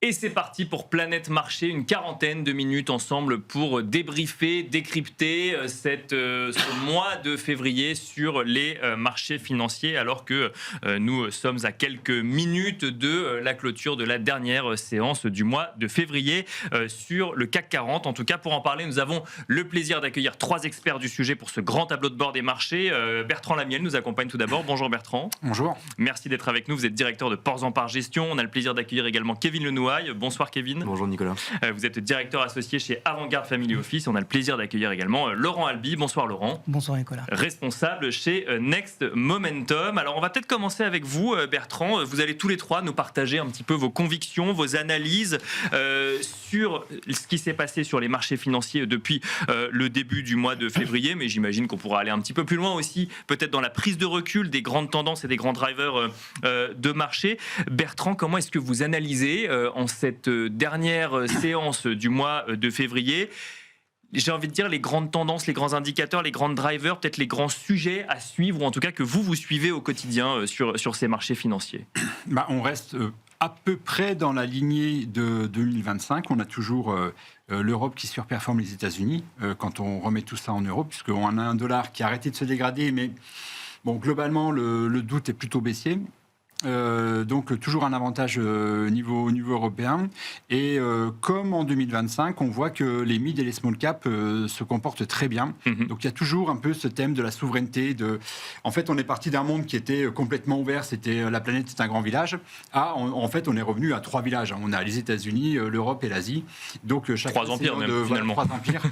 Et c'est parti pour Planète Marché, une quarantaine de minutes ensemble pour débriefer, décrypter ce mois de février sur les marchés financiers, alors que nous sommes à quelques minutes de la clôture de la dernière séance du mois de février sur le CAC 40. En tout cas, pour en parler, nous avons le plaisir d'accueillir trois experts du sujet pour ce grand tableau de bord des marchés. Bertrand Lamiel nous accompagne tout d'abord. Bonjour Bertrand. Bonjour. Merci d'être avec nous. Vous êtes directeur de Ports en Part Gestion. On a le plaisir d'accueillir également Kevin Lenouaille. Bonsoir Kevin. Bonjour Nicolas. Vous êtes directeur associé chez Avantgarde Family Office. On a le plaisir d'accueillir également Laurent Albi. Bonsoir Laurent. Bonsoir Nicolas. Responsable chez Next Momentum. Alors on va peut-être commencer avec vous Bertrand. Vous allez tous les trois nous partager un petit peu vos convictions, vos analyses sur ce qui s'est passé sur les marchés financiers depuis le début du mois de février. Mais j'imagine qu'on pourra aller un petit peu plus loin aussi, peut-être dans la prise de recul des grandes tendances et des grands drivers de marché. Bertrand, comment est-ce que vous analysez en cette dernière séance du mois de février, j'ai envie de dire, les grandes tendances, les grands indicateurs, les grands drivers, peut-être les grands sujets à suivre, ou en tout cas que vous suivez au quotidien sur ces marchés financiers? On reste à peu près dans la lignée de 2025. On a toujours l'Europe qui surperforme les États-Unis quand on remet tout ça en euros, puisqu'on a un dollar qui a arrêté de se dégrader, mais bon, globalement, le doute est plutôt baissier. Donc toujours un avantage au niveau européen, et comme en 2025 on voit que les mid et les small cap se comportent très bien. Donc il y a toujours un peu ce thème de la souveraineté, en fait on est parti d'un monde qui était complètement ouvert, c'était la planète est un grand village, en fait on est revenu à trois villages. On a les États-Unis, l'Europe et l'Asie, donc chacun trois empires même, finalement. Trois empires.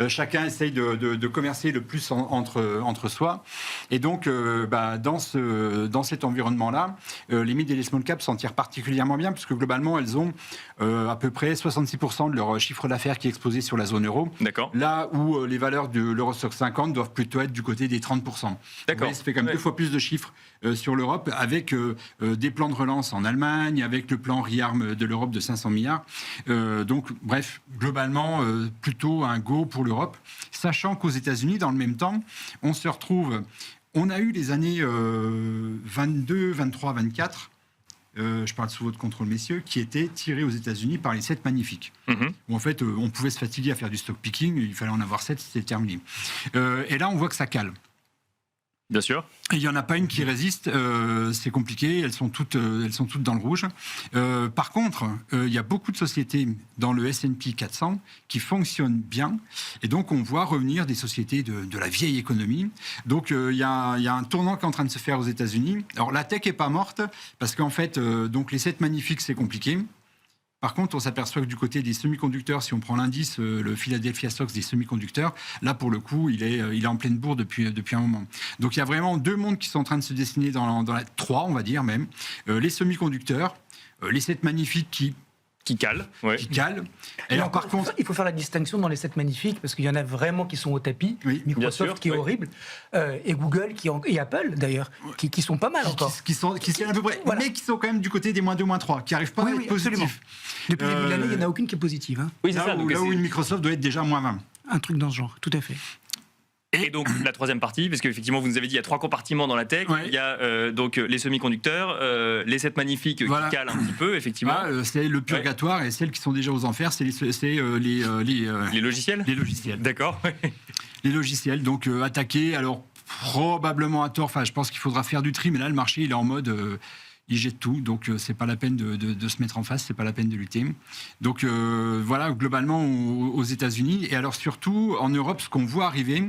Chacun essaye de commercer le plus entre soi, et donc dans cet environnement là, les mid et les small caps s'en tirent particulièrement bien, puisque globalement, elles ont à peu près 66% de leur chiffre d'affaires qui est exposé sur la zone euro. D'accord. Là où les valeurs de l'Eurostoxx 50 doivent plutôt être du côté des 30%. D'accord. Voyez, ça fait quand même deux fois plus de chiffres sur l'Europe, avec des plans de relance en Allemagne, avec le plan ReArm de l'Europe de 500 milliards. Donc, bref, globalement, plutôt un go pour l'Europe. Sachant qu'aux États-Unis, dans le même temps, on se retrouve... On a eu les années 22, 23, 24, je parle sous votre contrôle, messieurs, qui étaient tirées aux États-Unis par les 7 magnifiques. Où en fait, on pouvait se fatiguer à faire du stock picking, il fallait en avoir 7, c'était terminé. Et là, on voit que ça cale. Bien sûr. Il n'y en a pas une qui résiste, c'est compliqué, elles sont toutes dans le rouge. Par contre, il y a beaucoup de sociétés dans le S&P 400 qui fonctionnent bien, et donc on voit revenir des sociétés de la vieille économie. Donc il y a un tournant qui est en train de se faire aux États-Unis. Alors la tech n'est pas morte, parce qu'en fait, donc les 7 magnifiques, c'est compliqué. Par contre, on s'aperçoit que du côté des semi-conducteurs, si on prend l'indice, le Philadelphia Stocks des semi-conducteurs, là, pour le coup, il est en pleine bourre depuis un moment. Donc, il y a vraiment deux mondes qui sont en train de se dessiner trois, on va dire même. Les semi-conducteurs, les 7 magnifiques qui calent. Ouais. Qui calent. Et alors, par contre, il faut faire la distinction dans les 7 magnifiques, parce qu'il y en a vraiment qui sont au tapis. Oui, Microsoft qui est horrible, et Google et Apple d'ailleurs, qui sont pas mal encore. Qui sont à peu près, voilà. Mais qui sont quand même du côté des -2, -3, qui n'arrivent pas à être positifs. Depuis le début de l'année, il n'y en a aucune qui est positive. Hein. Oui, c'est là où une Microsoft doit être déjà -20. Un truc dans ce genre, tout à fait. Et donc la troisième partie, parce qu'effectivement vous nous avez dit il y a 3 compartiments dans la tech, ouais. Il y a donc les semi-conducteurs, les 7 magnifiques voilà. Qui calent un petit peu, effectivement. C'est le purgatoire, ouais. Et celles qui sont déjà aux enfers, c'est les logiciels. Les logiciels. D'accord. Les logiciels, donc attaqués, alors probablement à tort, enfin je pense qu'il faudra faire du tri, mais là le marché il est en mode... il jette tout, donc c'est pas la peine de se mettre en face, c'est pas la peine de lutter. Donc voilà, globalement aux États-Unis, et alors surtout en Europe, ce qu'on voit arriver,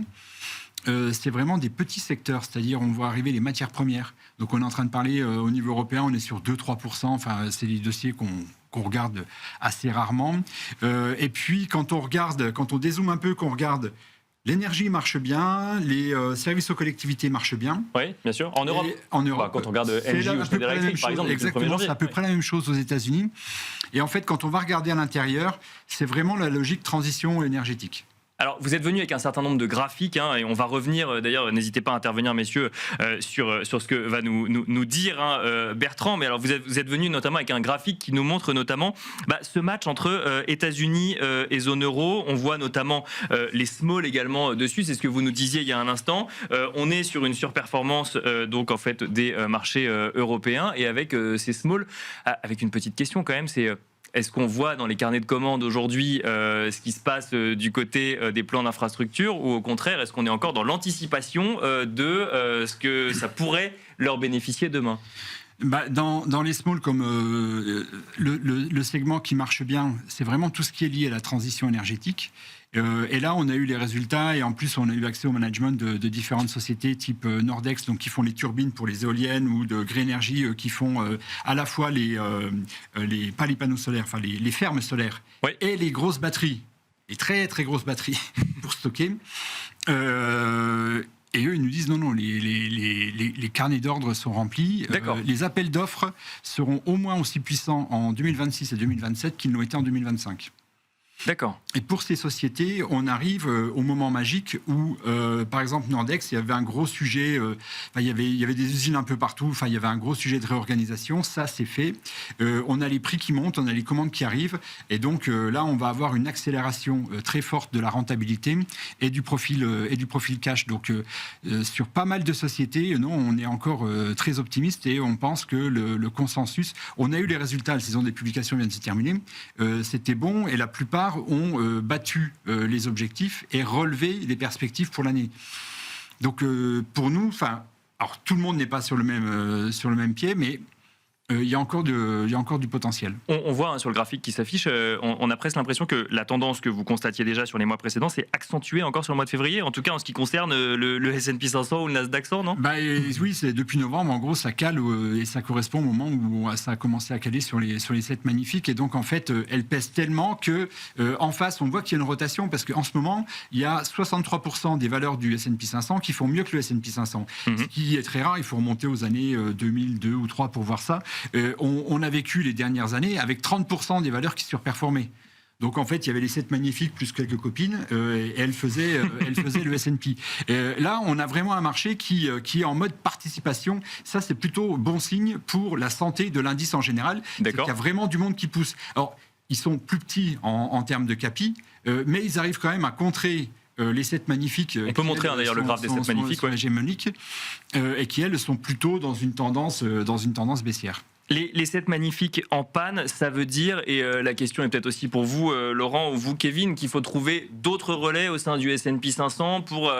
c'est vraiment des petits secteurs, c'est-à-dire on voit arriver les matières premières. Donc on est en train de parler au niveau européen, on est sur 2-3%, enfin c'est des dossiers qu'on regarde assez rarement. Et puis quand on dézoome un peu, qu'on regarde... L'énergie marche bien, les services aux collectivités marchent bien. Oui, bien sûr. En Europe, quand on regarde LG ou Schneider Electric, par exemple, exactement, c'est à peu près la même chose aux États-Unis. Et en fait, quand on va regarder à l'intérieur, c'est vraiment la logique transition énergétique. Alors, vous êtes venu avec un certain nombre de graphiques, hein, et on va revenir, d'ailleurs, n'hésitez pas à intervenir, messieurs, sur ce que va nous dire Bertrand. Mais alors, vous êtes venu notamment avec un graphique qui nous montre notamment ce match entre États-Unis et zone euro. On voit notamment les small également dessus, c'est ce que vous nous disiez il y a un instant. On est sur une surperformance donc en fait des marchés européens, et avec ces small, avec une petite question quand même, c'est... est-ce qu'on voit dans les carnets de commandes aujourd'hui ce qui se passe du côté des plans d'infrastructure, ou au contraire, est-ce qu'on est encore dans l'anticipation de ce que ça pourrait leur bénéficier demain ? Dans les small, comme le segment qui marche bien, c'est vraiment tout ce qui est lié à la transition énergétique. Et là, on a eu les résultats, et en plus, on a eu accès au management de différentes sociétés type Nordex, donc qui font les turbines pour les éoliennes, ou de Green Energy qui font à la fois pas les panneaux solaires, enfin les fermes solaires, oui, et les grosses batteries, les très très grosses batteries pour stocker. Et eux, ils nous disent non, les carnets d'ordre sont remplis. Les appels d'offres seront au moins aussi puissants en 2026 et 2027 qu'ils l'ont été en 2025. D'accord. Et pour ces sociétés, on arrive au moment magique où, par exemple, Nordex, il y avait un gros sujet, il y avait des usines un peu partout, il y avait un gros sujet de réorganisation, ça c'est fait. On a les prix qui montent, on a les commandes qui arrivent, et donc là, on va avoir une accélération très forte de la rentabilité et du profil cash. Donc, sur pas mal de sociétés, non, on est encore très optimiste, et on pense que le consensus, on a eu les résultats, la saison des publications vient de se terminer, c'était bon, et la plupart ont battu les objectifs et relevé les perspectives pour l'année. Donc pour nous, alors tout le monde n'est pas sur le même pied, mais il y a encore du potentiel. On voit sur le graphique qui s'affiche, on a presque l'impression que la tendance que vous constatiez déjà sur les mois précédents s'est accentuée encore sur le mois de février, en tout cas en ce qui concerne le S&P 500 ou le Nasdaq 100, non ? Oui, c'est depuis novembre, en gros, ça cale, et ça correspond au moment où ça a commencé à caler sur les 7 magnifiques, et donc en fait, elle pèse tellement que en face, on voit qu'il y a une rotation, parce qu'en ce moment, il y a 63% des valeurs du S&P 500 qui font mieux que le S&P 500, ce qui est très rare. Il faut remonter aux années 2002 ou 2003 pour voir ça. On a vécu les dernières années avec 30% des valeurs qui surperformaient. Donc en fait, il y avait les 7 magnifiques plus quelques copines, et elles faisaient le S&P. Là, on a vraiment un marché qui est en mode participation. Ça, c'est plutôt bon signe pour la santé de l'indice en général. C'est qu'il y a vraiment du monde qui pousse. Alors, ils sont plus petits en termes de capi, mais ils arrivent quand même à contrer les 7 magnifiques. On peut montrer d'ailleurs le graphe des 7 magnifiques. Hégémoniques, et qui, elles, sont plutôt dans une tendance baissière. Les 7 magnifiques en panne, ça veut dire, et la question est peut-être aussi pour vous, Laurent, ou vous, Kevin, qu'il faut trouver d'autres relais au sein du S&P 500 pour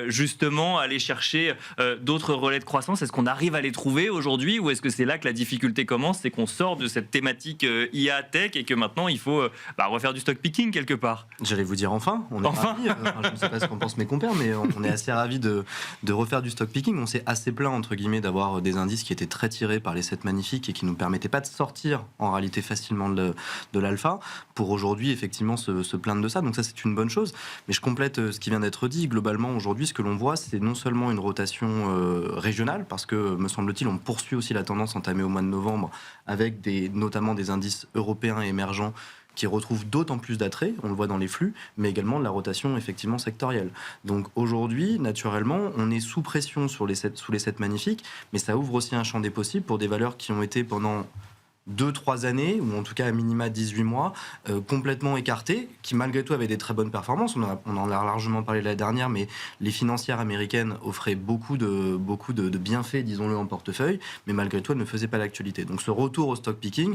justement aller chercher d'autres relais de croissance. Est-ce qu'on arrive à les trouver aujourd'hui, ou est-ce que c'est là que la difficulté commence, c'est qu'on sort de cette thématique IA Tech et que maintenant il faut refaire du stock picking quelque part ? J'allais vous dire enfin. On est ravis. Je ne sais pas ce qu'en pensent mes compères, mais on est assez ravis de refaire du stock picking. On s'est assez plaint, entre guillemets, d'avoir des indices qui étaient très tirés par les 7 magnifiques et qui ne nous permettaient pas de sortir en réalité facilement de l'alpha, pour aujourd'hui effectivement se plaindre de ça. Donc ça, c'est une bonne chose. Mais je complète ce qui vient d'être dit. Globalement, aujourd'hui, ce que l'on voit, c'est non seulement une rotation régionale, parce que, me semble-t-il, on poursuit aussi la tendance entamée au mois de novembre avec notamment des indices européens et émergents qui retrouvent d'autant plus d'attrait, on le voit dans les flux, mais également de la rotation effectivement sectorielle. Donc aujourd'hui, naturellement, on est sous pression sous les 7 magnifiques, mais ça ouvre aussi un champ des possibles pour des valeurs qui ont été pendant 2-3 années, ou en tout cas à minima 18 mois, complètement écartées, qui malgré tout avaient des très bonnes performances. On en a largement parlé la dernière, mais les financières américaines offraient beaucoup de bienfaits, disons-le, en portefeuille, mais malgré tout, elles ne faisaient pas l'actualité. Donc ce retour au stock picking,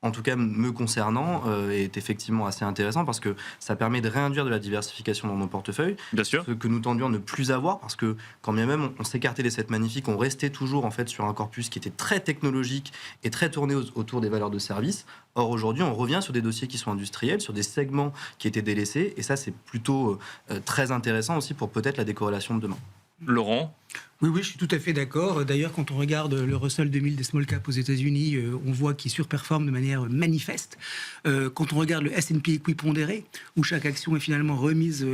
en tout cas me concernant, est effectivement assez intéressant, parce que ça permet de réinduire de la diversification dans nos portefeuilles. Bien sûr. Ce que nous tendions à ne plus avoir, parce que quand bien même on s'écartait des 7 magnifiques, on restait toujours en fait sur un corpus qui était très technologique et très tourné autour des valeurs de service. Or aujourd'hui, on revient sur des dossiers qui sont industriels, sur des segments qui étaient délaissés, et ça c'est plutôt très intéressant aussi pour peut-être la décorrélation de demain. Laurent ? Oui, je suis tout à fait d'accord. D'ailleurs, quand on regarde le Russell 2000 des small caps aux États-Unis, on voit qu'il surperforme de manière manifeste. Quand on regarde le S&P équipondéré, où chaque action est finalement remise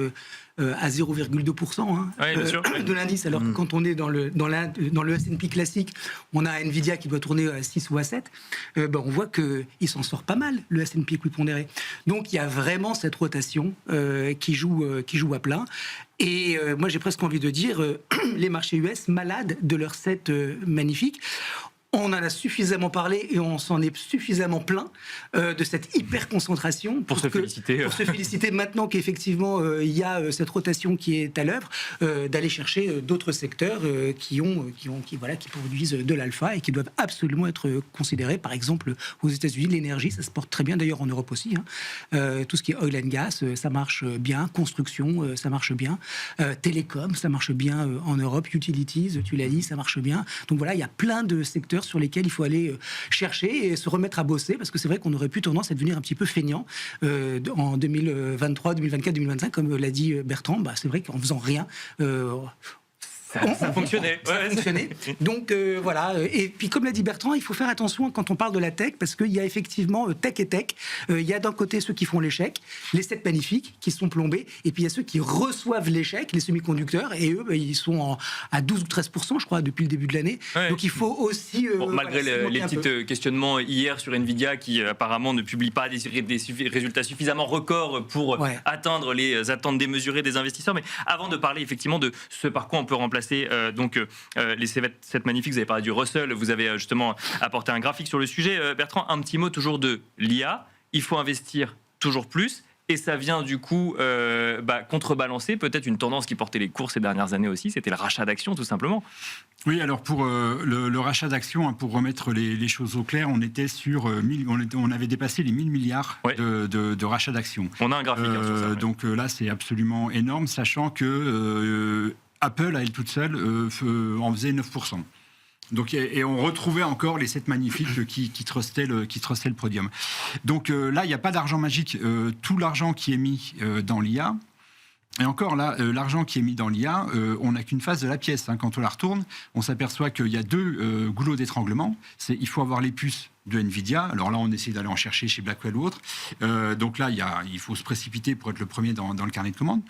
à 0,2% de l'indice, alors que quand on est dans le S&P classique, on a Nvidia qui doit tourner à 6 ou à 7, on voit qu'il s'en sort pas mal, le S&P équipondéré. Donc il y a vraiment cette rotation qui joue à plein. Et moi, j'ai presque envie de dire les marchés US malades de leurs 7 magnifiques. On en a suffisamment parlé et on s'en est suffisamment plaint de cette hyper-concentration. Pour se féliciter. Pour se féliciter maintenant qu'effectivement il y a cette rotation qui est à l'œuvre, d'aller chercher d'autres secteurs qui produisent de l'alpha et qui doivent absolument être considérés. Par exemple, aux États-Unis, l'énergie, ça se porte très bien, d'ailleurs en Europe aussi. Tout ce qui est oil and gas, ça marche bien. Construction, ça marche bien. Télécom, ça marche bien en Europe. Utilities, tu l'as dit, ça marche bien. Donc voilà, il y a plein de secteurs sur lesquels il faut aller chercher et se remettre à bosser, parce que c'est vrai qu'on aurait pu tendance à devenir un petit peu feignant en 2023, 2024, 2025, comme l'a dit Bertrand. C'est vrai qu'en faisant rien, ça fonctionnait. Ça fonctionnait. Donc voilà. Et puis comme l'a dit Bertrand, il faut faire attention quand on parle de la tech, parce qu'il y a effectivement tech et tech. Il y a d'un côté ceux qui font l'échec, les 7 magnifiques qui sont plombés, et puis il y a ceux qui reçoivent l'échec, les semi-conducteurs, et eux, ils sont à 12 ou 13%, je crois, depuis le début de l'année. Ouais. Donc il faut aussi... malgré les petits questionnements hier sur Nvidia, qui apparemment ne publie pas des résultats suffisamment records pour atteindre les attentes démesurées des investisseurs. Mais avant de parler effectivement de ce par quoi on peut remplacer les 7 magnifiques, vous avez parlé du Russell, vous avez justement apporté un graphique sur le sujet. Bertrand, un petit mot toujours de l'IA. Il faut investir toujours plus. Et ça vient du coup contrebalancer peut-être une tendance qui portait les cours ces dernières années aussi, c'était le rachat d'actions tout simplement. Oui, alors pour le rachat d'actions, pour remettre les choses au clair, on était sur on avait dépassé les 1000 milliards de rachat d'actions. On a un graphique sur ça. Donc là, c'est absolument énorme, sachant que Apple, à elle toute seule, en faisait 9%. Donc, et on retrouvait encore les 7 magnifiques qui trustaient le podium. Donc là, il n'y a pas d'argent magique. Tout l'argent qui est mis dans l'IA, et encore là, l'argent qui est mis dans l'IA, on n'a qu'une face de la pièce. Quand on la retourne, on s'aperçoit qu'il y a 2 goulots d'étranglement. Il faut avoir les puces de Nvidia. Alors là, on essaie d'aller en chercher chez Blackwell ou autre. Donc là, il faut se précipiter pour être le premier dans le carnet de commandes.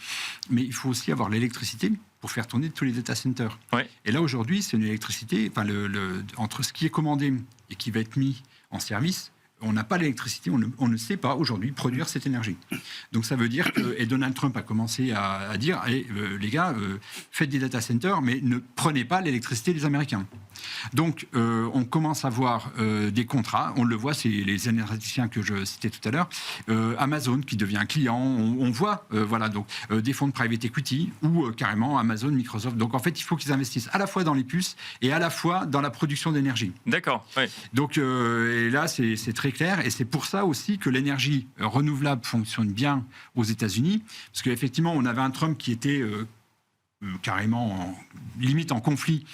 Mais il faut aussi avoir l'électricité pour faire tourner tous les data centers. Ouais. Et là, aujourd'hui, c'est une électricité, entre ce qui est commandé et qui va être mis en service, on n'a pas l'électricité, on ne sait pas aujourd'hui produire cette énergie. Donc ça veut dire que, et Donald Trump a commencé à dire, les gars, faites des data centers, mais ne prenez pas l'électricité des Américains. Donc on commence à voir des contrats, on le voit, c'est les énergéticiens que je citais tout à l'heure, Amazon qui devient un client, on voit donc des fonds de private equity ou carrément Amazon, Microsoft. Donc en fait, il faut qu'ils investissent à la fois dans les puces et à la fois dans la production d'énergie. D'accord. Ouais. Donc et là, c'est très clair, et c'est pour ça aussi que l'énergie renouvelable fonctionne bien aux États-Unis, parce qu'effectivement, on avait un Trump qui était carrément limite en conflit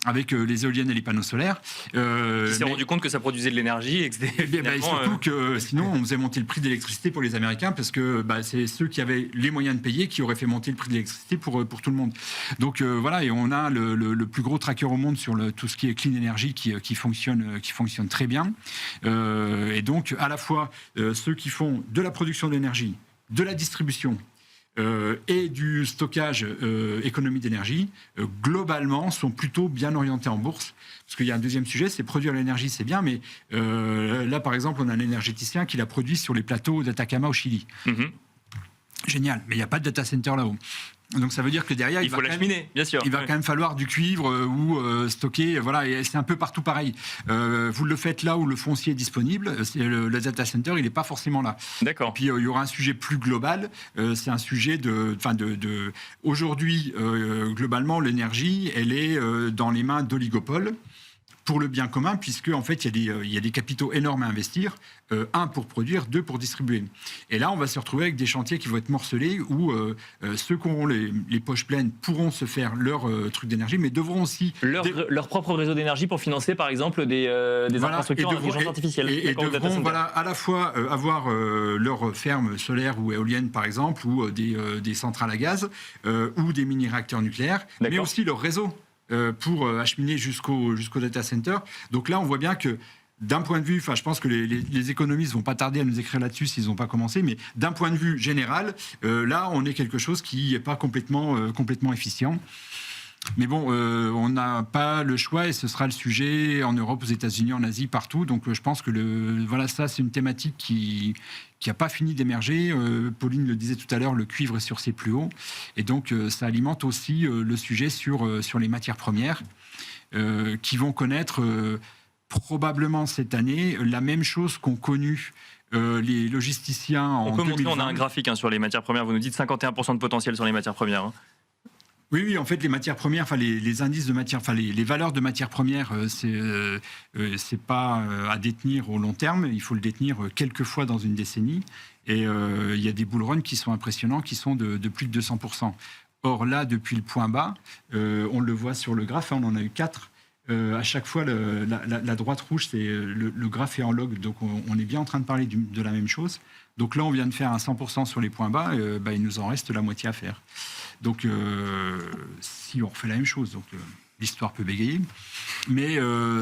avec les éoliennes et les panneaux solaires. Qui s'est rendu compte que ça produisait de l'énergie et que c'était surtout que sinon on faisait monter le prix de l'électricité pour les Américains, parce que c'est ceux qui avaient les moyens de payer qui auraient fait monter le prix de l'électricité pour tout le monde. Donc voilà, et on a le plus gros tracker au monde sur tout ce qui est clean energy qui fonctionne très bien. Et donc à la fois ceux qui font de la production d'énergie, de la distribution, et du stockage économie d'énergie, globalement, sont plutôt bien orientés en bourse. Parce qu'il y a un deuxième sujet, c'est produire l'énergie, c'est bien, mais là, par exemple, on a un énergéticien qui l'a produit sur les plateaux d'Atacama au Chili. Mm-hmm. Génial, mais il n'y a pas de data center là-haut. Donc ça veut dire que derrière, il faut l'acheminer, bien sûr. Il va quand même falloir du cuivre ou stocker. Voilà, et c'est un peu partout pareil. Vous le faites là où le foncier est disponible. Le data center, il n'est pas forcément là. D'accord. Puis il y aura un sujet plus global. C'est un sujet aujourd'hui, globalement, l'énergie, elle est dans les mains d'oligopoles pour le bien commun, puisque en fait il y a des capitaux énormes à investir, un pour produire, deux pour distribuer. Et là on va se retrouver avec des chantiers qui vont être morcelés, où ceux qui auront les poches pleines pourront se faire leur truc d'énergie, mais devront aussi leur propre réseau d'énergie pour financer par exemple des infrastructures en intelligence artificielle. Et devront à la fois avoir leur ferme solaire ou éolienne par exemple, ou des centrales à gaz, ou des mini-réacteurs nucléaires, mais aussi leur réseau pour acheminer jusqu'au data center. Donc là, on voit bien que d'un point de vue, je pense que les économistes ne vont pas tarder à nous écrire là-dessus s'ils n'ont pas commencé, mais d'un point de vue général, là, on est quelque chose qui n'est pas complètement efficient. Mais bon, on n'a pas le choix, et ce sera le sujet en Europe, aux États-Unis, en Asie, partout. Donc je pense que ça, c'est une thématique qui n'a pas fini d'émerger. Pauline le disait tout à l'heure, le cuivre est sur ses plus hauts. Et donc ça alimente aussi le sujet sur les matières premières qui vont connaître probablement cette année la même chose qu'ont connu les logisticiens en 2020. On peut montrer, on a un graphique sur les matières premières, vous nous dites 51% de potentiel sur les matières premières. Hein. Oui, en fait, les matières premières, enfin les indices de matières, enfin les valeurs de matières premières, c'est pas à détenir au long terme. Il faut le détenir quelques fois dans une décennie. Et il y a des bull runs qui sont impressionnants, qui sont de plus de 200%. Or là, depuis le point bas, on le voit sur le graphe, on en a eu 4. À chaque fois, la droite rouge, c'est le graphe est en log, donc on est bien en train de parler de la même chose. Donc là, on vient de faire un 100% sur les points bas, il nous en reste la moitié à faire. Donc, si on refait la même chose, donc l'histoire peut bégayer. Mais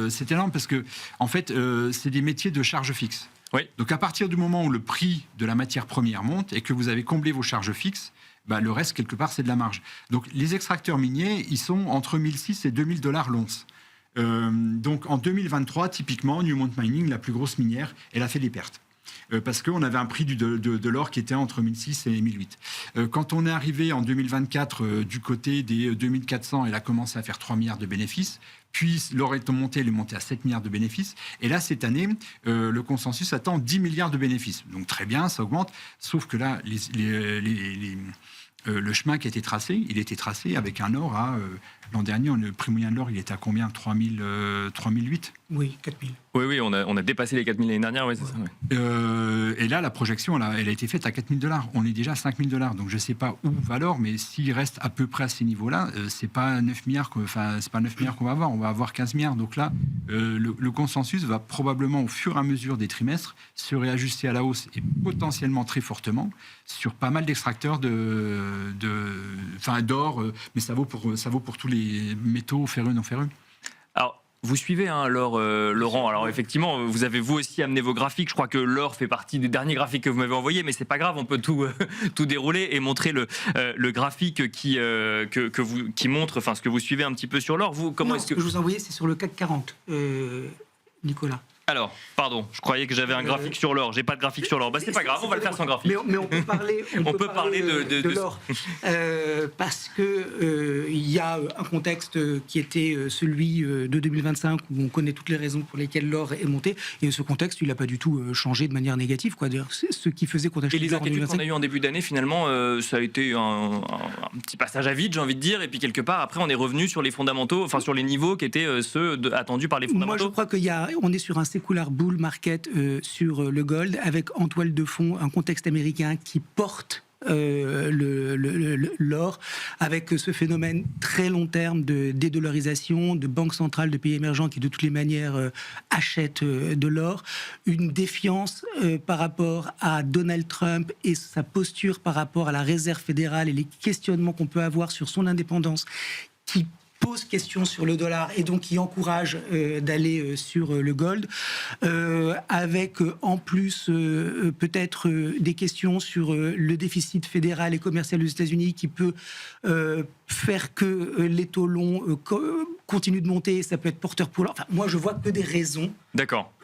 c'est énorme parce que, en fait, c'est des métiers de charge fixe. Oui. Donc, à partir du moment où le prix de la matière première monte et que vous avez comblé vos charges fixes, le reste, quelque part, c'est de la marge. Donc, les extracteurs miniers, ils sont entre 1006 et $2000 l'once. Donc, en 2023, typiquement, Newmont Mining, la plus grosse minière, elle a fait des pertes. Parce qu'on avait un prix de l'or qui était entre 1006 et 1008. Quand on est arrivé en 2024 du côté des 2400, elle a commencé à faire 3 milliards de bénéfices. Puis l'or est monté, elle est montée à 7 milliards de bénéfices. Et là, cette année, le consensus attend 10 milliards de bénéfices. Donc très bien, ça augmente. Sauf que là, le chemin qui a été tracé, il était tracé avec un or à... l'an dernier, le prix moyen de l'or, il était à combien ? 3008 ? Oui, 4000. Oui, on a dépassé les 4000 l'année dernière, oui, c'est ça. Ouais. Et là, la projection, elle a été faite à $4000. On est déjà à $5000. Donc je ne sais pas où va l'or, mais s'il reste à peu près à ces niveaux-là, c'est pas 9 milliards qu'on va avoir. On va avoir 15 milliards. Donc là, le consensus va probablement, au fur et à mesure des trimestres, se réajuster à la hausse et potentiellement très fortement sur pas mal d'extracteurs d'or, mais ça vaut pour tous les métaux ferreux, non ferreux. Alors, vous suivez l'or, Laurent. Alors effectivement, vous avez vous aussi amené vos graphiques. Je crois que l'or fait partie des derniers graphiques que vous m'avez envoyés, mais c'est pas grave, on peut tout dérouler et montrer le graphique qui montre, ce que vous suivez un petit peu sur l'or. Vous, comment est-ce que je vous ai envoyé, c'est sur le CAC 40, Nicolas. Alors, pardon, je croyais que j'avais un graphique sur l'or. J'ai pas de graphique sur l'or. C'est pas grave, on va le faire sans graphique. Mais on peut parler, on peut parler de l'or. Parce que il y a un contexte qui était celui de 2025 où on connaît toutes les raisons pour lesquelles l'or est monté. Et ce contexte, il n'a pas du tout changé de manière négative. D'ailleurs, c'est ce qui faisait qu'on achetait. Et les inquiétudes qu'on a eues en début d'année, finalement, ça a été un petit passage à vide, j'ai envie de dire. Et puis quelque part, après, on est revenu sur les fondamentaux, sur les niveaux qui étaient ceux attendus par les fondamentaux. Moi, je crois qu'on est sur un secular bull market sur le gold, avec en toile de fond un contexte américain qui porte l'or, avec ce phénomène très long terme de dédollarisation, de banques centrales de pays émergents qui de toutes les manières achètent de l'or, une défiance par rapport à Donald Trump et sa posture par rapport à la Réserve fédérale et les questionnements qu'on peut avoir sur son indépendance qui pose question sur le dollar et donc qui encourage d'aller sur le gold, avec en plus peut-être des questions sur le déficit fédéral et commercial aux États-Unis qui peut faire que les taux longs continuent de monter. Ça peut être porteur pour l'or. Moi, je vois que des raisons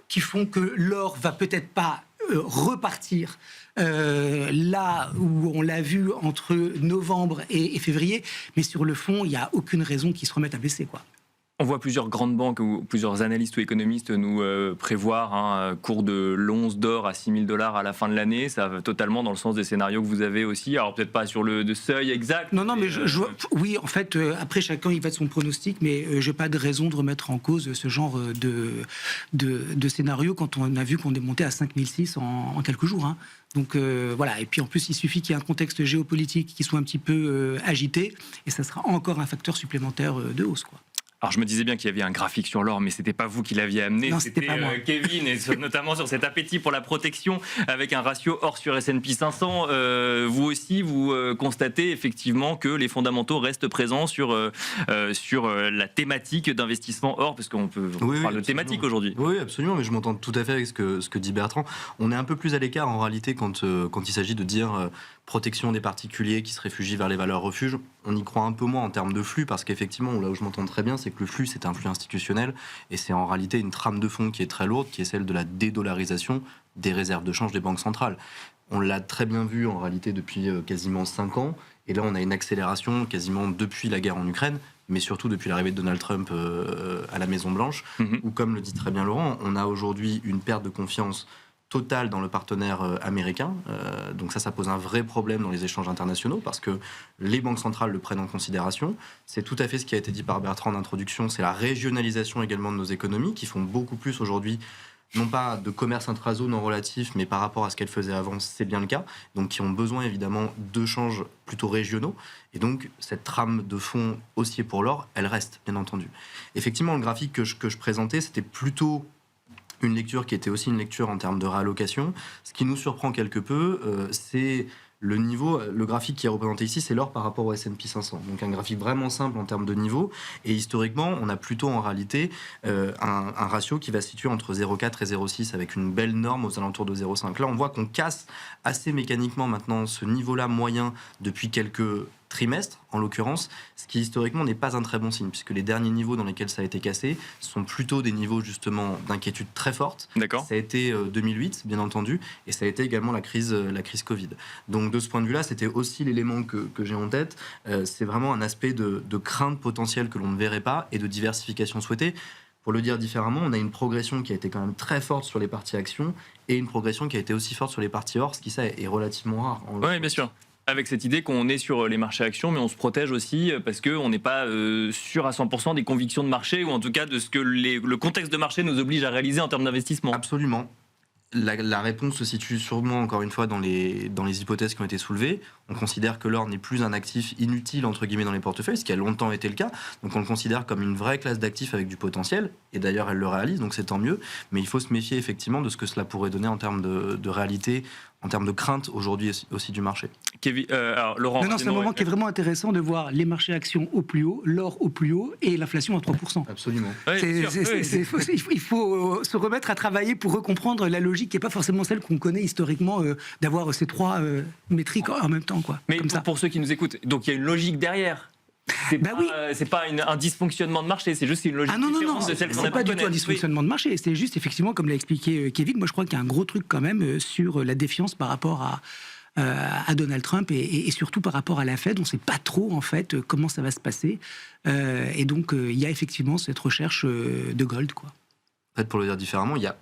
qui font que l'or va peut-être pas repartir là où on l'a vu entre novembre et février, mais sur le fond, il n'y a aucune raison qu'ils se remettent à baisser, quoi. On voit plusieurs grandes banques ou plusieurs analystes ou économistes nous prévoir un cours de l'once d'or à $6000 à la fin de l'année. Ça va totalement dans le sens des scénarios que vous avez aussi. Alors peut-être pas sur le seuil exact. Non, mais oui, en fait, après chacun il va de son pronostic, mais j'ai pas de raison de remettre en cause ce genre de scénario quand on a vu qu'on est monté à 5006 en quelques jours. Hein. Donc voilà, et puis en plus il suffit qu'il y ait un contexte géopolitique qui soit un petit peu agité, et ça sera encore un facteur supplémentaire de hausse, quoi. Alors je me disais bien qu'il y avait un graphique sur l'or, mais c'était pas vous qui l'aviez amené, non, c'était pas moi. Kevin, et notamment sur cet appétit pour la protection avec un ratio or sur S&P 500. Vous aussi, vous constatez effectivement que les fondamentaux restent présents sur la thématique d'investissement or, parce qu'on parle de thématique aujourd'hui. Oui, absolument, mais je m'entends tout à fait avec ce que dit Bertrand. On est un peu plus à l'écart en réalité quand il s'agit de dire protection des particuliers qui se réfugient vers les valeurs refuges. On y croit un peu moins en termes de flux, parce qu'effectivement, là où je m'entends très bien, c'est que le flux, c'est un flux institutionnel, et c'est en réalité une trame de fond qui est très lourde, qui est celle de la dédollarisation des réserves de change des banques centrales. On l'a très bien vu en réalité depuis quasiment 5 ans, et là on a une accélération quasiment depuis la guerre en Ukraine, mais surtout depuis l'arrivée de Donald Trump à la Maison-Blanche, où, comme le dit très bien Laurent, on a aujourd'hui une perte de confiance totale dans le partenaire américain. Donc ça pose un vrai problème dans les échanges internationaux parce que les banques centrales le prennent en considération. C'est tout à fait ce qui a été dit par Bertrand en introduction, c'est la régionalisation également de nos économies qui font beaucoup plus aujourd'hui, non pas de commerce intra-zone en relatif, mais par rapport à ce qu'elles faisaient avant, c'est bien le cas. Donc qui ont besoin évidemment de changes plutôt régionaux. Et donc cette trame de fond haussier pour l'or, elle reste, bien entendu. Effectivement, le graphique que je présentais, c'était plutôt une lecture qui était aussi une lecture en termes de réallocation. Ce qui nous surprend quelque peu, c'est le niveau, le graphique qui est représenté ici, c'est l'or par rapport au S&P 500. Donc un graphique vraiment simple en termes de niveau. Et historiquement, on a plutôt en réalité un ratio qui va se situer entre 0,4 et 0,6 avec une belle norme aux alentours de 0,5. Là, on voit qu'on casse assez mécaniquement maintenant ce niveau-là moyen depuis quelques trimestre, en l'occurrence, ce qui historiquement n'est pas un très bon signe, puisque les derniers niveaux dans lesquels ça a été cassé sont plutôt des niveaux justement d'inquiétude très forte. D'accord. Ça a été 2008, bien entendu, et ça a été également la crise Covid. Donc de ce point de vue-là, c'était aussi l'élément que j'ai en tête. C'est vraiment un aspect de crainte potentielle que l'on ne verrait pas et de diversification souhaitée. Pour le dire différemment, on a une progression qui a été quand même très forte sur les parties actions et une progression qui a été aussi forte sur les parties or, ce qui ça est relativement rare. Oui, bien sûr. Avec cette idée qu'on est sur les marchés actions, mais on se protège aussi parce qu'on n'est pas sûr à 100% des convictions de marché, ou en tout cas de ce que le contexte de marché nous oblige à réaliser en termes d'investissement. Absolument. La réponse se situe sûrement, encore une fois, dans les hypothèses qui ont été soulevées. On considère que l'or n'est plus un actif inutile, entre guillemets, dans les portefeuilles, ce qui a longtemps été le cas. Donc on le considère comme une vraie classe d'actifs avec du potentiel. Et d'ailleurs, elle le réalise, donc c'est tant mieux. Mais il faut se méfier effectivement de ce que cela pourrait donner en termes de réalité, en termes de crainte aujourd'hui aussi du marché. Kevin, alors, Laurent, c'est un moment qui est vraiment intéressant de voir les marchés actions au plus haut, l'or au plus haut et l'inflation à 3%. Absolument. Il faut se remettre à travailler pour recomprendre la logique qui n'est pas forcément celle qu'on connaît historiquement, d'avoir ces trois métriques en même temps. Quoi, mais comme ça. Pour ceux qui nous écoutent, donc il y a une logique derrière. C'est pas un dysfonctionnement de marché, c'est juste une logique différente de celle qu'on a. C'est pas du tout un dysfonctionnement de marché, c'est juste effectivement, comme l'a expliqué Kevin, moi je crois qu'il y a un gros truc quand même sur la défiance par rapport à Donald Trump et surtout par rapport à la Fed. On ne sait pas trop en fait comment ça va se passer. Et donc il y a effectivement cette recherche de gold, quoi. En fait, pour le dire différemment, il y a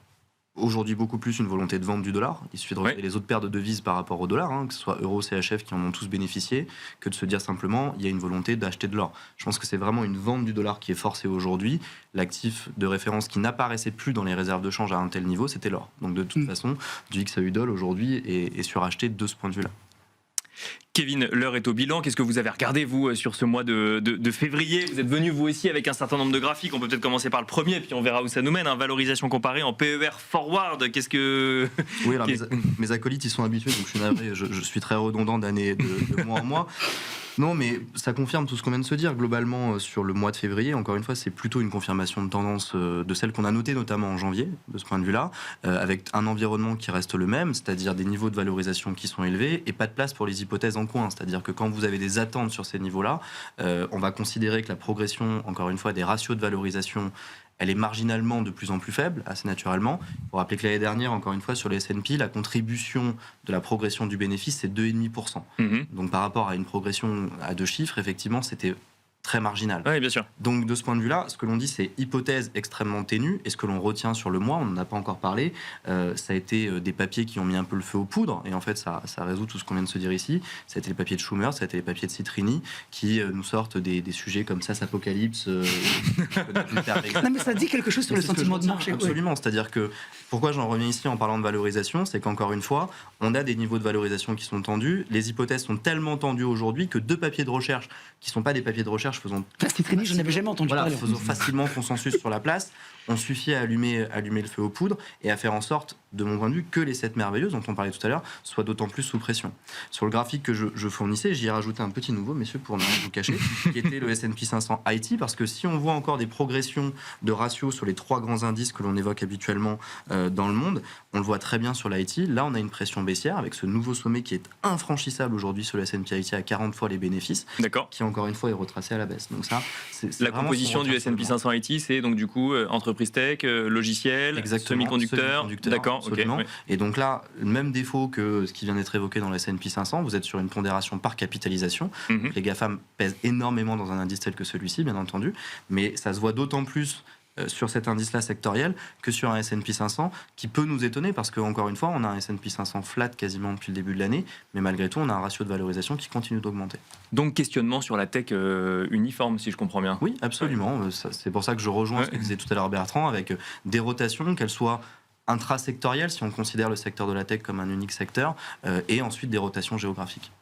aujourd'hui beaucoup plus une volonté de vente du dollar. Il suffit de regarder les autres paires de devises par rapport au dollar, que ce soit euro, CHF qui en ont tous bénéficié, que de se dire simplement il y a une volonté d'acheter de l'or. Je pense que c'est vraiment une vente du dollar qui est forcée aujourd'hui. L'actif de référence qui n'apparaissait plus dans les réserves de change à un tel niveau, c'était l'or. Donc de toute façon, du XAU aujourd'hui est suracheté de ce point de vue-là. Kevin, l'heure est au bilan. Qu'est-ce que vous avez regardé, vous, sur ce mois de février? Vous êtes venu, vous aussi, avec un certain nombre de graphiques. On peut peut-être commencer par le premier, puis on verra où ça nous mène. Valorisation comparée en PER forward. Qu'est-ce que... Oui, alors mes acolytes, ils sont habitués, donc je suis navré, je suis très redondant de mois en mois. Non, mais ça confirme tout ce qu'on vient de se dire. Globalement, sur le mois de février, encore une fois, c'est plutôt une confirmation de tendance de celle qu'on a notée notamment en janvier, de ce point de vue-là, avec un environnement qui reste le même, c'est-à-dire des niveaux de valorisation qui sont élevés et pas de place pour les hypothèses en coin. C'est-à-dire que quand vous avez des attentes sur ces niveaux-là, on va considérer que la progression, encore une fois, des ratios de valorisation, elle est marginalement de plus en plus faible, assez naturellement. Il faut rappeler que l'année dernière, encore une fois, sur les S&P, la contribution de la progression du bénéfice, c'est 2,5%. Donc par rapport à une progression à 2 chiffres, effectivement, c'était très marginal. Oui, bien sûr. Donc de ce point de vue-là, ce que l'on dit, c'est hypothèse extrêmement ténue. Et ce que l'on retient sur le mois, on n'en a pas encore parlé, ça a été des papiers qui ont mis un peu le feu aux poudres. Et en fait, ça résout tout ce qu'on vient de se dire ici. Ça a été les papiers de Schumer, ça a été les papiers de Citrini, qui nous sortent des sujets comme SaaS Apocalypse. Non, mais ça dit quelque chose sur le sentiment de marché. Absolument. C'est-à-dire que, pourquoi j'en reviens ici en parlant de valorisation, c'est qu'encore une fois, on a des niveaux de valorisation qui sont tendus. Les hypothèses sont tellement tendues aujourd'hui que 2 papiers de recherche, qui ne sont pas des papiers de recherche, faisons je n'avais jamais entendu parler. Faisons facilement consensus sur la place. On suffit à allumer le feu aux poudres et à faire en sorte, de mon point de vue, que les 7 merveilleuses dont on parlait tout à l'heure soient d'autant plus sous pression. Sur le graphique que je fournissais, j'y ai rajouté un petit nouveau, messieurs, pour ne rien vous cacher, qui était le S&P 500 IT, parce que si on voit encore des progressions de ratios sur les 3 grands indices que l'on évoque habituellement dans le monde, on le voit très bien sur l'IT. Là, on a une pression baissière avec ce nouveau sommet qui est infranchissable aujourd'hui sur le S&P IT à 40 fois les bénéfices, qui encore une fois est retracé à la baisse. Donc ça, c'est la composition du S&P 500 IT, c'est donc du coup entreprise tech, logiciel, semi-conducteurs. D'accord. absolument. Okay, oui. Et donc là, le même défaut que ce qui vient d'être évoqué dans le S&P 500, vous êtes sur une pondération par capitalisation. Mhm. Les GAFAM pèsent énormément dans un indice tel que celui-ci, bien entendu, mais ça se voit d'autant plus sur cet indice-là sectoriel que sur un S&P 500 qui peut nous étonner parce qu'encore une fois, on a un S&P 500 flat quasiment depuis le début de l'année, mais malgré tout, on a un ratio de valorisation qui continue d'augmenter. Donc questionnement sur la tech uniforme, si je comprends bien. Oui, absolument. C'est pour ça que je rejoins ce que disait tout à l'heure Bertrand, avec des rotations, qu'elles soient intrasectorielles, si on considère le secteur de la tech comme un unique secteur, et ensuite des rotations géographiques.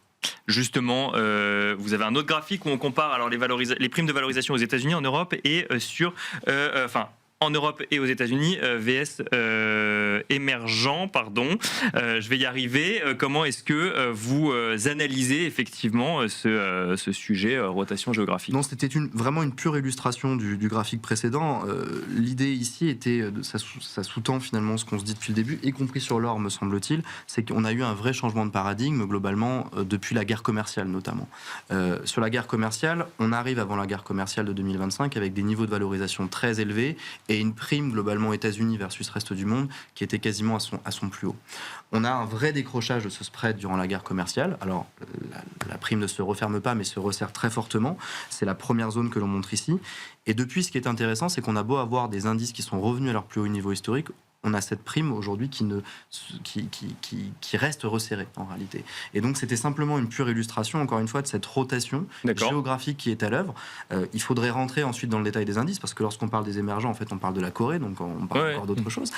Justement, vous avez un autre graphique où on compare alors les primes de valorisation aux États-Unis, en Europe et en Europe et aux États-Unis, VS émergent, pardon. Je vais y arriver. Comment est-ce que vous analysez effectivement ce sujet rotation géographique ? Non, c'était vraiment une pure illustration du graphique précédent. L'idée ici était, ça sous-tend finalement ce qu'on se dit depuis le début, y compris sur l'or, me semble-t-il, c'est qu'on a eu un vrai changement de paradigme globalement depuis la guerre commerciale notamment. Sur la guerre commerciale, on arrive avant la guerre commerciale de 2025 avec des niveaux de valorisation très élevés et une prime globalement États-Unis versus reste du monde qui était quasiment à son plus haut. On a un vrai décrochage de ce spread durant la guerre commerciale. Alors, la prime ne se referme pas, mais se resserre très fortement. C'est la première zone que l'on montre ici. Et depuis, ce qui est intéressant, c'est qu'on a beau avoir des indices qui sont revenus à leur plus haut niveau historique, on a cette prime aujourd'hui qui reste resserrée en réalité. Et donc c'était simplement une pure illustration, encore une fois, de cette rotation géographique qui est à l'œuvre. Il faudrait rentrer ensuite dans le détail des indices, parce que lorsqu'on parle des émergents, en fait, on parle de la Corée, donc on parle encore d'autres choses.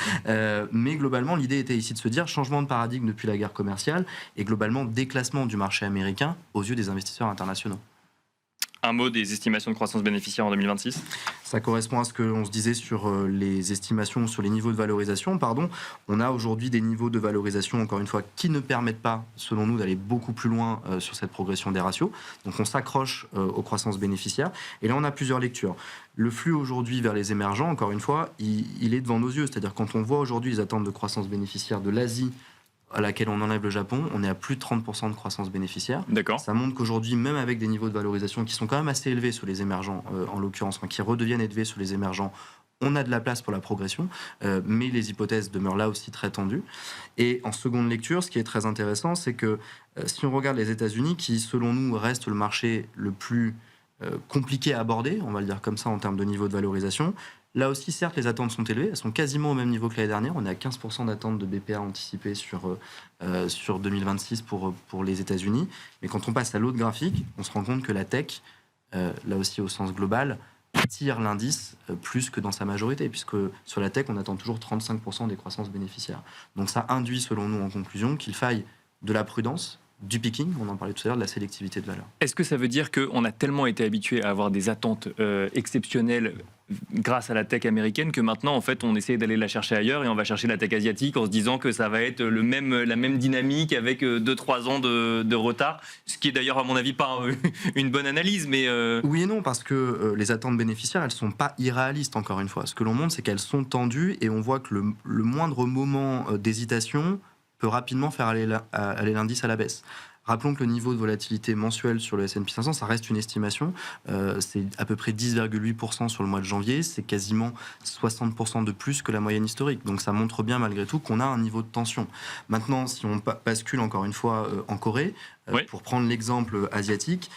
Mais globalement, l'idée était ici de se dire changement de paradigme depuis la guerre commerciale et globalement déclassement du marché américain aux yeux des investisseurs internationaux. Un mot des estimations de croissance bénéficiaire en 2026 ? Ça correspond à ce que l'on se disait sur les estimations, sur les niveaux de valorisation. On a aujourd'hui des niveaux de valorisation, encore une fois, qui ne permettent pas, selon nous, d'aller beaucoup plus loin sur cette progression des ratios. Donc on s'accroche aux croissances bénéficiaires. Et là, on a plusieurs lectures. Le flux aujourd'hui vers les émergents, encore une fois, il est devant nos yeux. C'est-à-dire quand on voit aujourd'hui les attentes de croissance bénéficiaire de l'Asie, à laquelle on enlève le Japon, on est à plus de 30% de croissance bénéficiaire. D'accord. Ça montre qu'aujourd'hui, même avec des niveaux de valorisation qui sont quand même assez élevés sur les émergents, en l'occurrence, qui redeviennent élevés sur les émergents, on a de la place pour la progression, mais les hypothèses demeurent là aussi très tendues. Et en seconde lecture, ce qui est très intéressant, c'est que si on regarde les États-Unis, qui selon nous reste le marché le plus compliqué à aborder, on va le dire comme ça en termes de niveau de valorisation, là aussi, certes, les attentes sont élevées. Elles sont quasiment au même niveau que l'année dernière. On est à 15% d'attentes de BPA anticipées sur 2026 pour les États-Unis. Mais quand on passe à l'autre graphique, on se rend compte que la tech, là aussi au sens global, tire l'indice plus que dans sa majorité, puisque sur la tech, on attend toujours 35% des croissances bénéficiaires. Donc ça induit, selon nous, en conclusion, qu'il faille de la prudence, du picking, on en parlait tout à l'heure, de la sélectivité de valeur. Est-ce que ça veut dire qu'on a tellement été habitué à avoir des attentes exceptionnelles grâce à la tech américaine que maintenant, en fait, on essaie d'aller la chercher ailleurs et on va chercher la tech asiatique en se disant que ça va être la même dynamique avec 2-3 ans de retard, ce qui est d'ailleurs, à mon avis, pas une bonne analyse, mais... Oui et non, parce que les attentes bénéficiaires, elles sont pas irréalistes, encore une fois. Ce que l'on montre, c'est qu'elles sont tendues et on voit que le moindre moment d'hésitation peut rapidement faire aller l'indice à la baisse. Rappelons que le niveau de volatilité mensuelle sur le S&P 500, ça reste une estimation. C'est à peu près 10,8% sur le mois de janvier. C'est quasiment 60% de plus que la moyenne historique. Donc ça montre bien malgré tout qu'on a un niveau de tension. Maintenant, si on bascule encore une fois en Corée, pour prendre l'exemple asiatique,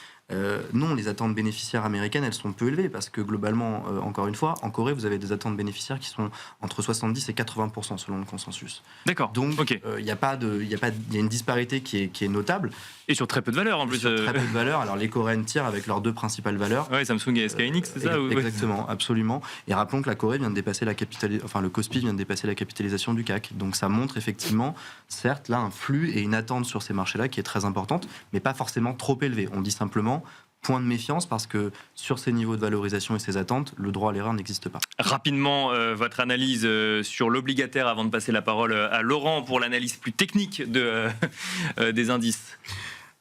non, les attentes bénéficiaires américaines, elles sont peu élevées parce que globalement, encore une fois, en Corée, vous avez des attentes bénéficiaires qui sont entre 70 et 80% selon le consensus. D'accord. Donc, il y a une disparité qui est notable. Et sur très peu de valeurs en plus. Sur très peu de valeurs. Alors les Coréennes tirent avec leurs deux principales valeurs. Oui, Samsung et SK Hynix, c'est ça Exactement, absolument. Et rappelons que la Corée vient de dépasser le Kospi vient de dépasser la capitalisation du CAC. Donc ça montre effectivement, certes, là, un flux et une attente sur ces marchés-là qui est très importante, mais pas forcément trop élevée. On dit simplement point de méfiance parce que sur ces niveaux de valorisation et ces attentes, le droit à l'erreur n'existe pas. Rapidement, votre analyse sur l'obligataire avant de passer la parole à Laurent pour l'analyse plus technique des indices.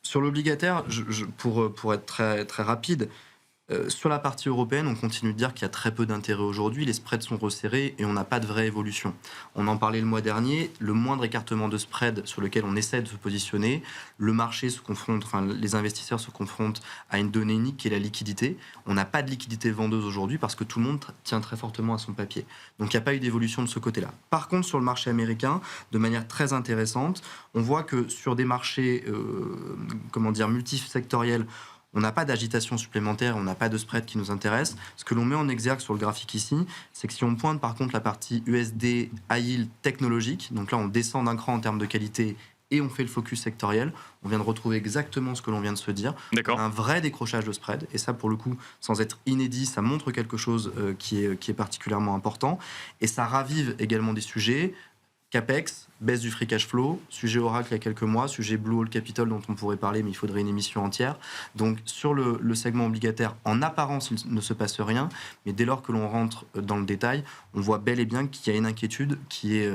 Sur l'obligataire, pour être très, très rapide, Sur la partie européenne, on continue de dire qu'il y a très peu d'intérêt aujourd'hui, les spreads sont resserrés et on n'a pas de vraie évolution. On en parlait le mois dernier, le moindre écartement de spread sur lequel on essaie de se positionner, le marché se confronte, les investisseurs se confrontent à une donnée unique qui est la liquidité. On n'a pas de liquidité vendeuse aujourd'hui parce que tout le monde tient très fortement à son papier. Donc il n'y a pas eu d'évolution de ce côté-là. Par contre, sur le marché américain, de manière très intéressante, on voit que sur des marchés multisectoriels, on n'a pas d'agitation supplémentaire, on n'a pas de spread qui nous intéresse. Ce que l'on met en exergue sur le graphique ici, c'est que si on pointe par contre la partie USD high yield technologique, donc là on descend d'un cran en termes de qualité et on fait le focus sectoriel, on vient de retrouver exactement ce que l'on vient de se dire. D'accord. On a un vrai décrochage de spread, et ça pour le coup, sans être inédit, ça montre quelque chose qui est particulièrement important, et ça ravive également des sujets. CAPEX, baisse du free cash flow, sujet Oracle il y a quelques mois, sujet Blue Hole Capital dont on pourrait parler, mais il faudrait une émission entière. Donc sur le segment obligataire, en apparence, il ne se passe rien, mais dès lors que l'on rentre dans le détail, on voit bel et bien qu'il y a une inquiétude qui est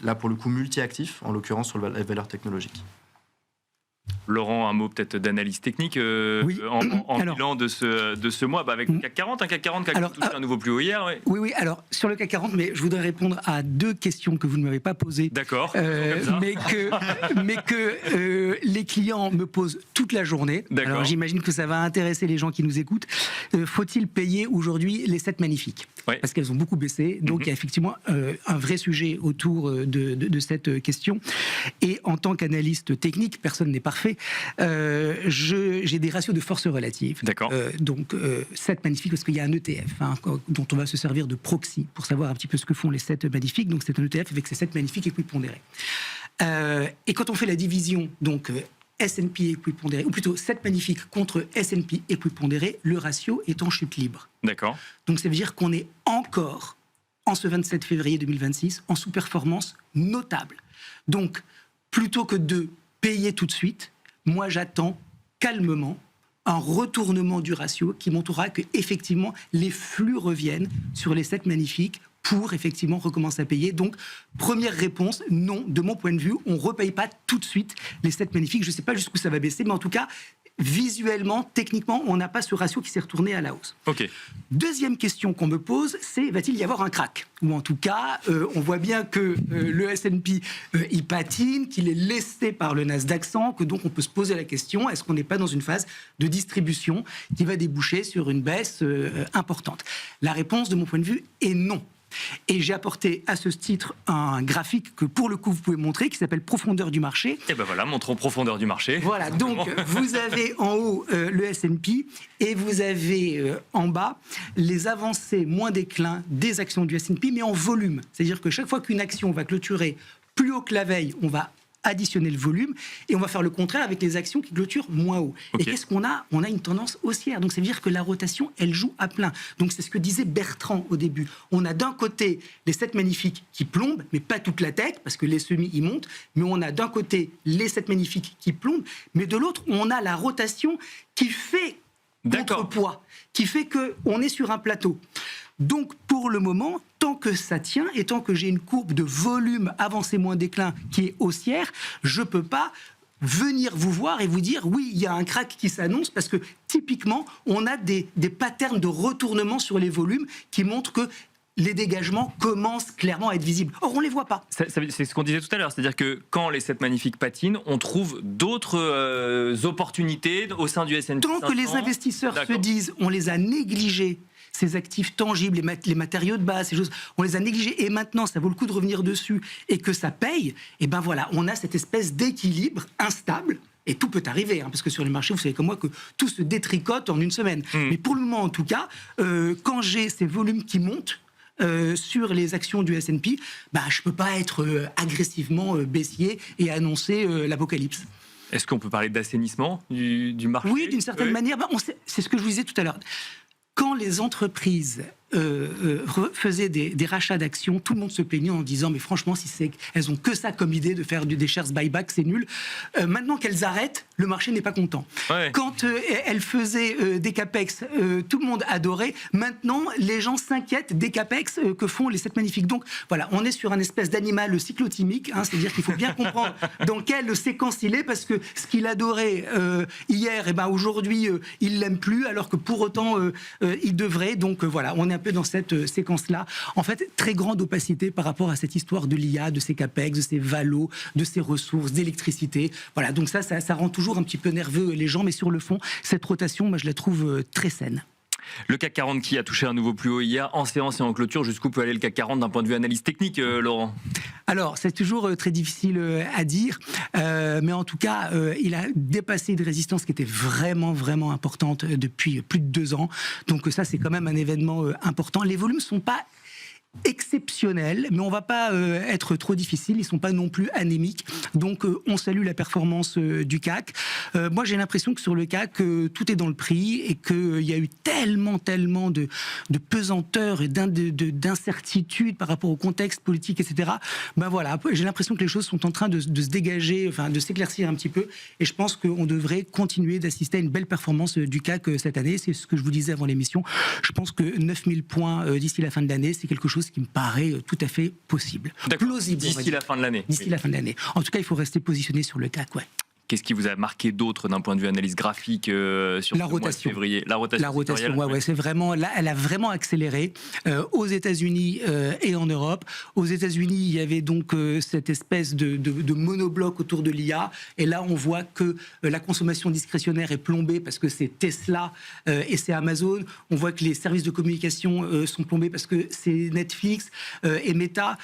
là pour le coup multi-actif, en l'occurrence sur la valeur technologique. Laurent, un mot peut-être d'analyse technique en bilan de ce mois avec le CAC 40, un CAC 40 qui a touché un nouveau plus haut hier. Oui, alors sur le CAC 40, mais je voudrais répondre à deux questions que vous ne m'avez pas posées. D'accord. Mais que les clients me posent toute la journée. D'accord. Alors j'imagine que ça va intéresser les gens qui nous écoutent. Faut-il payer aujourd'hui les 7 magnifiques ? Ouais. Parce qu'elles ont beaucoup baissé. Donc il y a effectivement un vrai sujet autour de cette question. Et en tant qu'analyste technique, personne n'est parfait. J'ai des ratios de force relative. D'accord. Donc 7 magnifiques parce qu'il y a un ETF dont on va se servir de proxy pour savoir un petit peu ce que font les 7 magnifiques. Donc c'est un ETF avec ces 7 magnifiques équipondérés. Et quand on fait la division, donc S&P équipondéré, ou plutôt 7 magnifiques contre S&P équipondéré, le ratio est en chute libre. D'accord. Donc ça veut dire qu'on est encore, en ce 27 février 2026, en sous-performance notable. Donc plutôt que de payer tout de suite, moi j'attends calmement un retournement du ratio qui montrera que effectivement les flux reviennent sur les 7 magnifiques pour effectivement recommencer à payer. Donc, première réponse, non, de mon point de vue, on ne repaye pas tout de suite les 7 magnifiques. Je ne sais pas jusqu'où ça va baisser, mais en tout cas, visuellement, techniquement, on n'a pas ce ratio qui s'est retourné à la hausse. Ok. Deuxième question qu'on me pose, c'est va-t-il y avoir un crack ? Ou en tout cas, on voit bien que le S&P, il patine, qu'il est lesté par le Nasdaq 100, que donc on peut se poser la question, est-ce qu'on n'est pas dans une phase de distribution qui va déboucher sur une baisse importante ? La réponse, de mon point de vue, est non. Et j'ai apporté à ce titre un graphique que pour le coup vous pouvez montrer qui s'appelle profondeur du marché. Et ben voilà, montrons profondeur du marché. Voilà, donc vous avez en haut le S&P et vous avez en bas les avancées moins déclin des actions du S&P mais en volume. C'est-à-dire que chaque fois qu'une action va clôturer plus haut que la veille, on va additionner le volume et on va faire le contraire avec les actions qui clôturent moins haut. Okay. Et qu'est-ce qu'on a ? On a une tendance haussière. Donc ça veut dire que la rotation, elle joue à plein. Donc c'est ce que disait Bertrand au début. On a d'un côté les 7 magnifiques qui plombent, mais pas toute la tête, parce que les semis y montent, mais on a d'un côté les 7 magnifiques qui plombent, mais de l'autre, on a la rotation qui fait contrepoids, qui fait qu'on est sur un plateau. Donc, pour le moment, tant que ça tient et tant que j'ai une courbe de volume avancé moins déclin qui est haussière, je ne peux pas venir vous voir et vous dire oui, il y a un crack qui s'annonce parce que typiquement, on a des patterns de retournement sur les volumes qui montrent que les dégagements commencent clairement à être visibles. Or, on ne les voit pas. C'est ce qu'on disait tout à l'heure, c'est-à-dire que quand les 7 magnifiques patinent, on trouve d'autres opportunités au sein du S&P 500. Tant que les investisseurs se disent on les a négligés, ces actifs tangibles, les matériaux de base, ces choses, on les a négligés et maintenant ça vaut le coup de revenir dessus et que ça paye, et ben voilà, on a cette espèce d'équilibre instable. Et tout peut arriver, parce que sur les marchés, vous savez comme moi que tout se détricote en une semaine. Mais pour le moment, en tout cas, quand j'ai ces volumes qui montent sur les actions du S&P, je ne peux pas être agressivement baissier et annoncer l'apocalypse. Est-ce qu'on peut parler d'assainissement du marché ? Oui, d'une certaine manière. C'est ce que je vous disais tout à l'heure. Quand les entreprises faisaient des rachats d'actions, tout le monde se plaignait en disant mais franchement, si elles ont que ça comme idée de faire des shares buyback, c'est nul. Maintenant qu'elles arrêtent, le marché n'est pas content. Ouais. Quand elles faisaient des capex, tout le monde adorait. Maintenant, les gens s'inquiètent des capex que font les 7 magnifiques. Donc voilà, on est sur un espèce d'animal cyclotimique, hein, c'est-à-dire qu'il faut bien comprendre dans quelle séquence il est, parce que ce qu'il adorait hier, aujourd'hui, il l'aime plus, alors que pour autant, il devrait. Donc voilà, on est un peu dans cette séquence-là. En fait, très grande opacité par rapport à cette histoire de l'IA, de ses capex, de ses valos, de ses ressources, d'électricité. Voilà, donc ça rend toujours un petit peu nerveux les gens, mais sur le fond, cette rotation, moi, je la trouve très saine. Le CAC 40 qui a touché un nouveau plus haut hier, en séance et en clôture, jusqu'où peut aller le CAC 40 d'un point de vue analyse technique, Laurent? Alors, c'est toujours très difficile à dire, mais en tout cas, il a dépassé une résistance qui était vraiment, vraiment importante depuis plus de 2 ans. Donc ça, c'est quand même un événement important. Les volumes ne sont pas exceptionnels, mais on ne va pas être trop difficile, ils ne sont pas non plus anémiques, donc on salue la performance du CAC. Moi j'ai l'impression que sur le CAC, tout est dans le prix et qu'il y a eu tellement de pesanteur et d'incertitude par rapport au contexte politique, etc. Ben voilà, j'ai l'impression que les choses sont en train de se dégager, enfin de s'éclaircir un petit peu, et je pense qu'on devrait continuer d'assister à une belle performance du CAC cette année. C'est ce que je vous disais avant l'émission. Je pense que 9000 points d'ici la fin de l'année, c'est quelque chose qui me paraît tout à fait possible. Plausible. D'ici la fin de l'année. D'ici la fin de l'année. En tout cas, il faut rester positionné sur le CAC, ouais. Qu'est-ce qui vous a marqué d'autre d'un point de vue analyse graphique sur la ce mois de février? La rotation, ouais, c'est vraiment là, elle a vraiment accéléré aux États-Unis et en Europe. Aux États-Unis, il y avait donc cette espèce de monobloc autour de l'IA, et là, on voit que la consommation discrétionnaire est plombée parce que c'est Tesla et c'est Amazon. On voit que les services de communication sont plombés parce que c'est Netflix et Meta.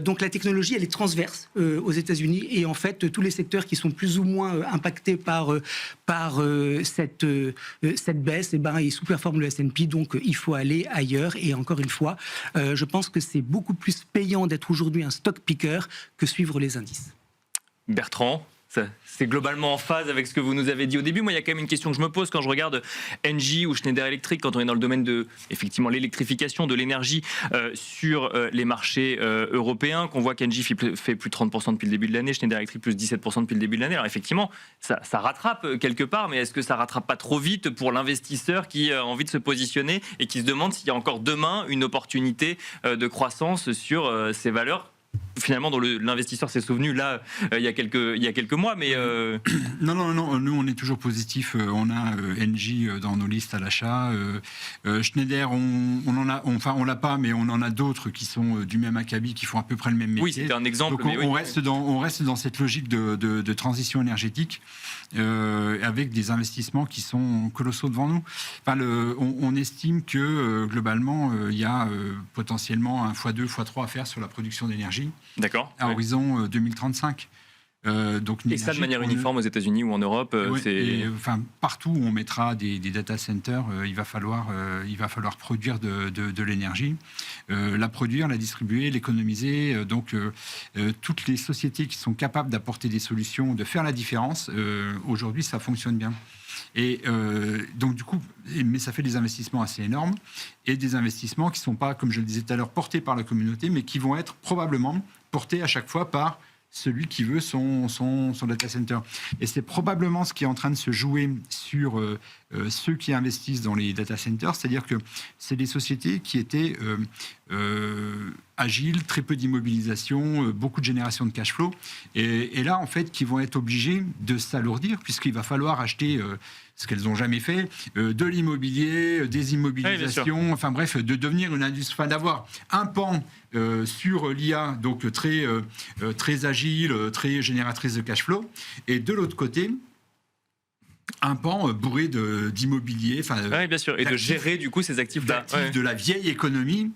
Donc la technologie, elle est transverse aux États-Unis, et en fait, tous les secteurs qui sont plus ou moins impactés par cette baisse, ils sous-performent le S&P, donc il faut aller ailleurs. Et encore une fois, je pense que c'est beaucoup plus payant d'être aujourd'hui un stock picker que suivre les indices. Bertrand, c'est globalement en phase avec ce que vous nous avez dit au début. Moi, il y a quand même une question que je me pose quand je regarde Engie ou Schneider Electric, quand on est dans le domaine de, effectivement, l'électrification de l'énergie sur les marchés européens, qu'on voit qu'Engie fait plus de 30% depuis le début de l'année, Schneider Electric plus 17% depuis le début de l'année. Alors effectivement, ça rattrape quelque part, mais est-ce que ça rattrape pas trop vite pour l'investisseur qui a envie de se positionner et qui se demande s'il y a encore demain une opportunité de croissance sur ces valeurs finalement dont l'investisseur s'est souvenu là il y a quelques mois, mais non, nous on est toujours positif. On a Engie dans nos listes à l'achat. Schneider, on l'a pas, mais on en a d'autres qui sont du même acabit, qui font à peu près le même métier. Oui, c'était un exemple. Donc on reste dans cette logique de transition énergétique avec des investissements qui sont colossaux devant nous. Enfin, on estime que globalement il y a potentiellement un x2, x3 à faire sur la production d'énergie. D'accord. À horizon 2035. Donc et ça de manière uniforme aux États-Unis ou en Europe, partout où on mettra des data centers, il va falloir produire de l'énergie, la produire, la distribuer, l'économiser. Toutes les sociétés qui sont capables d'apporter des solutions, de faire la différence, aujourd'hui ça fonctionne bien. Et donc du coup, mais ça fait des investissements assez énormes et des investissements qui ne sont pas, comme je le disais tout à l'heure, portés par la communauté, mais qui vont être probablement portés à chaque fois par celui qui veut son data center. Et c'est probablement ce qui est en train de se jouer sur ceux qui investissent dans les data centers, c'est-à-dire que c'est des sociétés qui étaient agiles, très peu d'immobilisation, beaucoup de génération de cash flow, et là, en fait, qui vont être obligés de s'alourdir, puisqu'il va falloir acheter ce qu'elles n'ont jamais fait, de l'immobilier, des immobilisations, enfin bref, de devenir une industrie, enfin d'avoir un pan sur l'IA, donc très agile, très génératrice de cash flow, et de l'autre côté, un pan bourré d'immobilier, oui, bien sûr, et de gérer du coup ces actifs-là, de la vieille économie.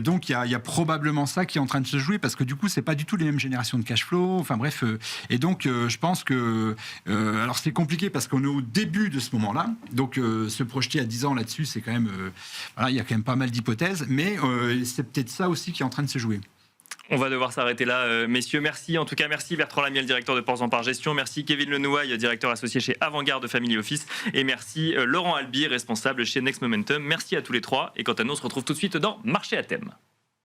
Donc il y a probablement ça qui est en train de se jouer, parce que du coup c'est pas du tout les mêmes générations de cash flow. Enfin bref, et donc je pense que alors c'est compliqué parce qu'on est au début de ce moment-là. Donc se projeter à 10 ans là-dessus, c'est quand même il y a quand même pas mal d'hypothèses, mais c'est peut-être ça aussi qui est en train de se jouer. On va devoir s'arrêter là, messieurs. Merci. En tout cas, merci Bertrand Lamiel, directeur de Ports en Par Gestion. Merci Kevin Lenouaille, directeur associé chez Avantgarde Family Office. Et merci Laurent Albi, responsable chez Next Momentum. Merci à tous les trois. Et quant à nous, on se retrouve tout de suite dans Marché à thème.